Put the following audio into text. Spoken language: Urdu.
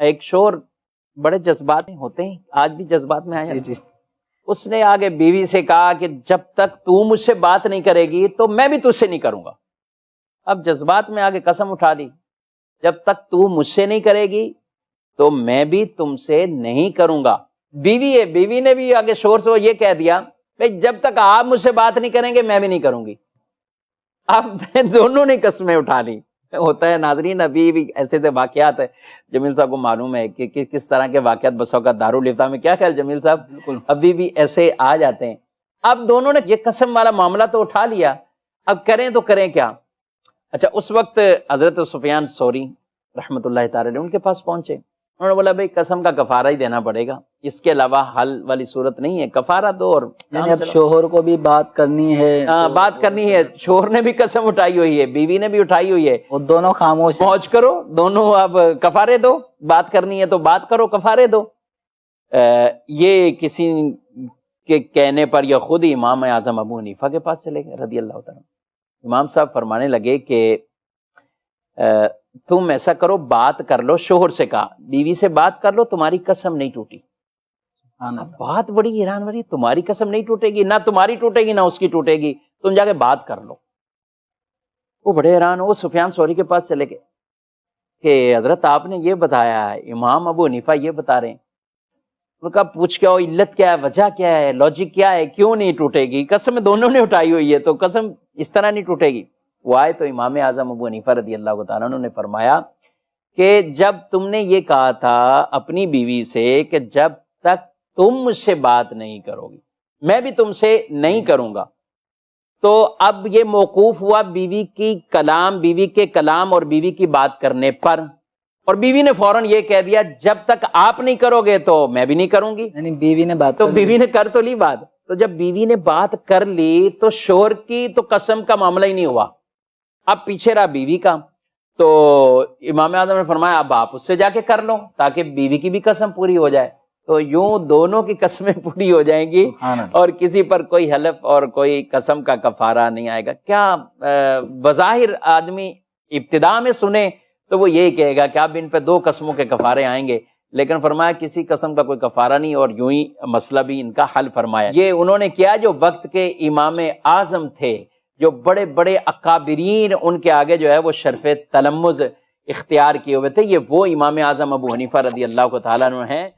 ایک شور بڑے جذبات میں ہوتے ہیں، آج بھی جذبات میں آیا، اس نے آگے بیوی سے کہا کہ جب تک تو مجھ سے بات نہیں کرے گی تو میں بھی تجھ سے نہیں کروں گا۔ اب جذبات میں آگے قسم اٹھا دی، جب تک تو مجھ سے نہیں کرے گی تو میں بھی تم سے نہیں کروں گا۔ بیوی ہے، بیوی نے بھی آگے شور سے یہ کہہ دیا کہ جب تک آپ مجھ سے بات نہیں کریں گے میں بھی نہیں کروں گی۔ اب دونوں نے قسمیں اٹھا لی۔ ہوتا ہے ناظرین، ابھی بھی ایسے واقعات ہے، جمیل صاحب کو معلوم ہے کہ کس طرح کے واقعات بس اوقات دارالفتہ میں، کیا خیال جمیل صاحب؟ بالکل، ابھی بھی ایسے آ جاتے ہیں۔ اب دونوں نے یہ قسم والا معاملہ تو اٹھا لیا، اب کریں تو کریں کیا؟ اچھا، اس وقت حضرت سفیان ثوری رحمۃ اللہ تعالی علیہ ان کے پاس پہنچے، انہوں نے بولا بھائی قسم کا کفارہ ہی دینا پڑے گا، اس کے علاوہ حل والی صورت نہیں ہے، کفارہ دو اور یعنی اب شوہر کو بھی بات کرنی ہے، بات کرنی ہے، شوہر نے بھی قسم اٹھائی ہوئی ہے، بیوی نے بھی اٹھائی ہوئی ہے، وہ دونوں خاموش ہیں۔ موج کرو دونوں، اب کفارے دو، بات کرنی ہے تو بات کرو، کفارے دو۔ یہ کسی کے کہنے پر یا خود امام اعظم ابو حنیفہ کے پاس چلے گئے رضی اللہ تعالیٰ۔ امام صاحب فرمانے لگے کہ تم ایسا کرو، بات کر لو، شوہر سے کہا بیوی سے بات کر لو، تمہاری قسم نہیں ٹوٹی۔ بات بڑی حیران والی، تمہاری قسم نہیں ٹوٹے گی، نہ تمہاری ٹوٹے گی نہ اس کی ٹوٹے گی، تم جا کے بات کر لو۔ وہ بڑے حیران ہو، وہ سفیان ثوری کے پاس چلے گئے کہ حضرت آپ نے یہ بتایا ہے، امام ابو حنیفہ یہ بتا رہے ہیں۔ ان کا پوچھ کے علت کیا ہے، وجہ کیا ہے، لاجک کیا ہے، کیوں نہیں ٹوٹے گی؟ قسم دونوں نے اٹھائی ہوئی ہے تو قسم اس طرح نہیں ٹوٹے گی۔ وہ آئے تو امام اعظم ابو حنیفہ رضی اللہ تعالیٰ عنہ نے فرمایا کہ جب تم نے یہ کہا تھا اپنی بیوی سے کہ جب تک تم مجھ سے بات نہیں کرو گی میں بھی تم سے نہیں کروں گا، تو اب یہ موقوف ہوا بیوی کی کلام، بیوی کے کلام اور بیوی کی بات کرنے پر، اور بیوی نے فوراً یہ کہہ دیا جب تک آپ نہیں کرو گے تو میں بھی نہیں کروں گی۔ یعنی بیوی نے بات تو بیوی نے کر تو لی بات، تو جب بیوی نے بات کر لی تو شوہر کی تو قسم کا معاملہ ہی نہیں ہوا، اب پیچھے رہا بیوی کا۔ تو امام اعظم نے فرمایا اب آپ اس سے جا کے کر لو تاکہ بیوی کی بھی قسم پوری ہو جائے، تو یوں دونوں کی قسمیں پوری ہو جائیں گی اور کسی پر کوئی حلف اور کوئی قسم کا کفارہ نہیں آئے گا۔ کیا بظاہر آدمی ابتدا میں سنے تو وہ یہی کہے گا کہ اب ان پہ دو قسموں کے کفارے آئیں گے، لیکن فرمایا کسی قسم کا کوئی کفارہ نہیں، اور یوں ہی مسئلہ بھی ان کا حل فرمایا۔ یہ انہوں نے کیا جو وقت کے امام اعظم تھے، جو بڑے بڑے اکابرین، ان کے آگے جو ہے وہ شرف تلمذ اختیار کیے ہوئے تھے، یہ وہ امام اعظم ابو حنیفہ رضی اللہ تعالیٰ عنہ ہیں۔